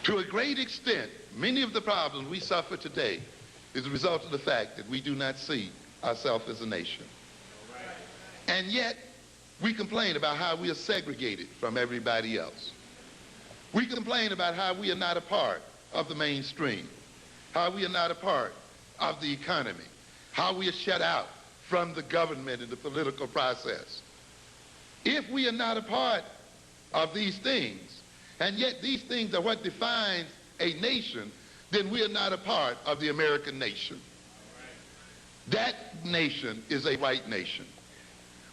To a great extent, many of the problems we suffer today is a result of the fact that we do not see ourselves as a nation. And yet, we complain about how we are segregated from everybody else. We complain about how we are not a part of the mainstream, how we are not a part of the economy, how we are shut out from the government and the political process. If we are not a part of these things, and yet these things are what defines a nation, then we are not a part of the American nation. That nation is a white nation.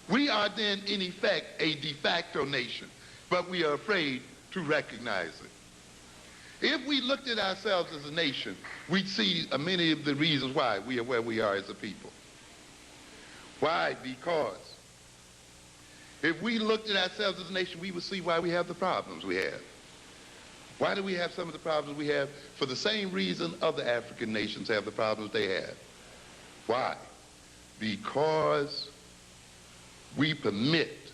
We are then, in effect, a de facto nation, but we are afraid to recognize it. If we looked at ourselves as a nation, we'd see many of the reasons why we are where we are as a people. Why? Because if we looked at ourselves as a nation, we would see why we have the problems we have. Why do we have some of the problems we have? For the same reason other African nations have the problems they have. Why? Because we permit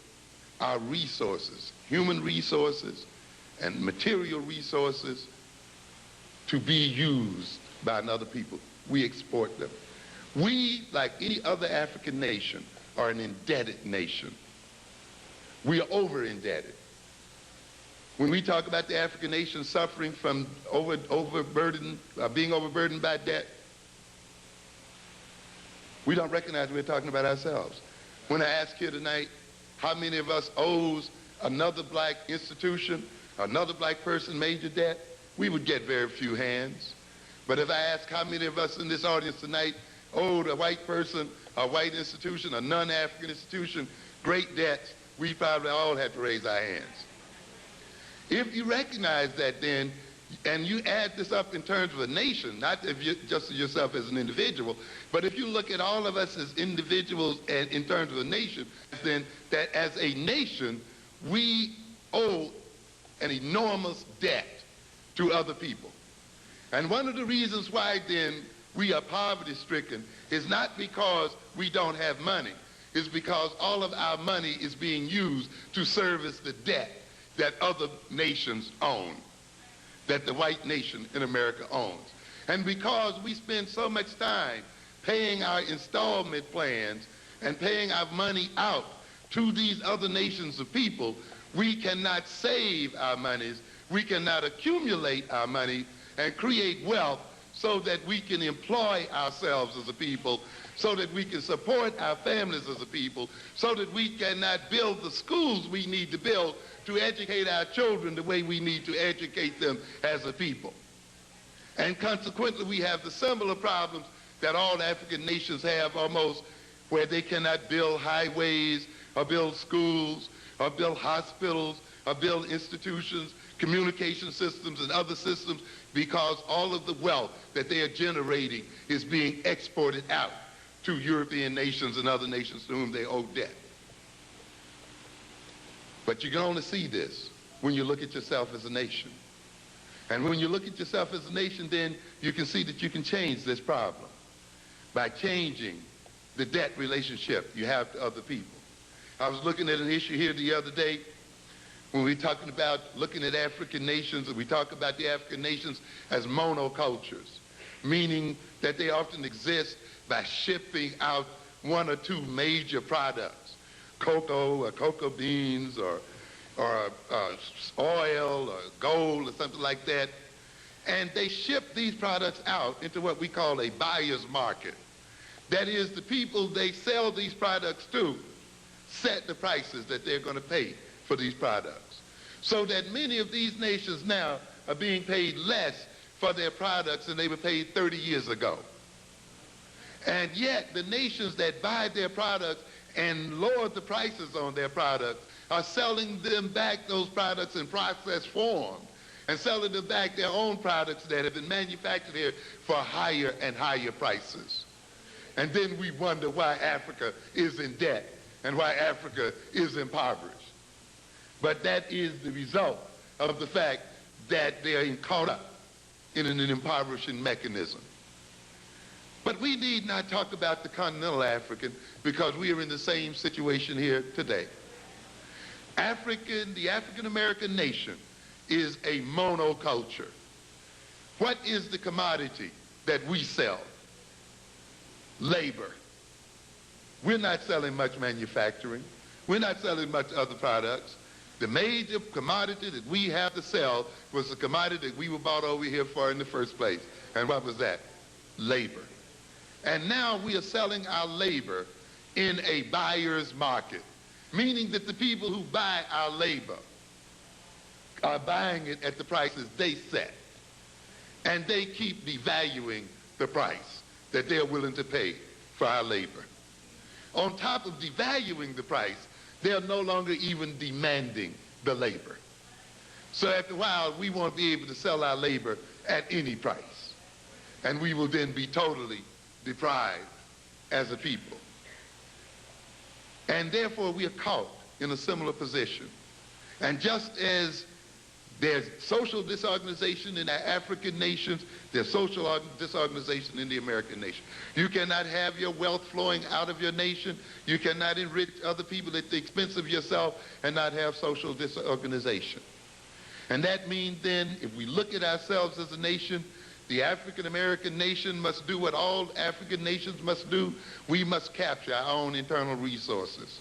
our resources, human resources and material resources, to be used by another people. We export them. We, like any other African nation, are an indebted nation. We are over-indebted. When we talk about the African nation suffering from being overburdened by debt, we don't recognize we're talking about ourselves. When I ask here tonight, how many of us owes another black institution, another black person major debt, we would get very few hands. But if I ask how many of us in this audience tonight owed a white person, a white institution, a non-African institution, great debts, we probably all had to raise our hands. If you recognize that then, and you add this up in terms of a nation, not just yourself as an individual, but if you look at all of us as individuals and in terms of a nation, then that as a nation, we owe an enormous debt to other people. And one of the reasons why then we are poverty-stricken is not because we don't have money. It's because all of our money is being used to service the debt that other nations own, that the white nation in America owns. And because we spend so much time paying our installment plans and paying our money out to these other nations of people, we cannot save our monies, we cannot accumulate our money and create wealth so that we can employ ourselves as a people, so that we can support our families as a people, so that we cannot build the schools we need to build to educate our children the way we need to educate them as a people. And consequently, we have the similar problems that all African nations have almost, where they cannot build highways or build schools or build hospitals or build institutions, communication systems and other systems, because all of the wealth that they are generating is being exported out to European nations and other nations to whom they owe debt. But you can only see this when you look at yourself as a nation. And when you look at yourself as a nation, then you can see that you can change this problem by changing the debt relationship you have to other people. I was looking at an issue here the other day when we were talking about looking at African nations, and we talk about the African nations as monocultures, meaning that they often exist by shipping out one or two major products, cocoa or cocoa beans or oil or gold or something like that. And they ship these products out into what we call a buyer's market. That is, the people they sell these products to set the prices that they're going to pay for these products. So that many of these nations now are being paid less for their products than they were paid 30 years ago. And yet the nations that buy their products and lower the prices on their products are selling them back those products in processed form and selling them back their own products that have been manufactured here for higher and higher prices. And then we wonder why Africa is in debt and why Africa is impoverished. But that is the result of the fact that they are caught up in an impoverishing mechanism. But we need not talk about the continental African because we are in the same situation here today. The African American nation is a monoculture. What is the commodity that we sell? Labor. We're not selling much manufacturing. We're not selling much other products. The major commodity that we have to sell was the commodity that we were bought over here for in the first place. And what was that? Labor. And now we are selling our labor in a buyer's market, meaning that the people who buy our labor are buying it at the prices they set. And they keep devaluing the price that they're willing to pay for our labor. On top of devaluing the price, they're no longer even demanding the labor. So after a while, we won't be able to sell our labor at any price. And we will then be totally deprived as a people. And therefore, we are caught in a similar position. And just as there's social disorganization in the African nations, there's social disorganization in the American nation. You cannot have your wealth flowing out of your nation. You cannot enrich other people at the expense of yourself and not have social disorganization. And that means then, if we look at ourselves as a nation, the African American nation must do what all African nations must do. We must capture our own internal resources.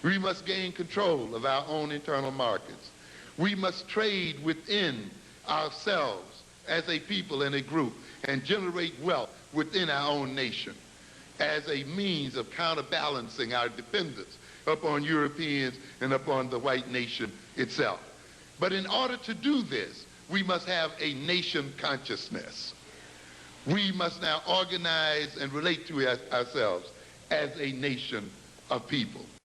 We must gain control of our own internal markets. We must trade within ourselves as a people and a group and generate wealth within our own nation as a means of counterbalancing our dependence upon Europeans and upon the white nation itself. But in order to do this, we must have a nation consciousness. We must now organize and relate to ourselves as a nation of people.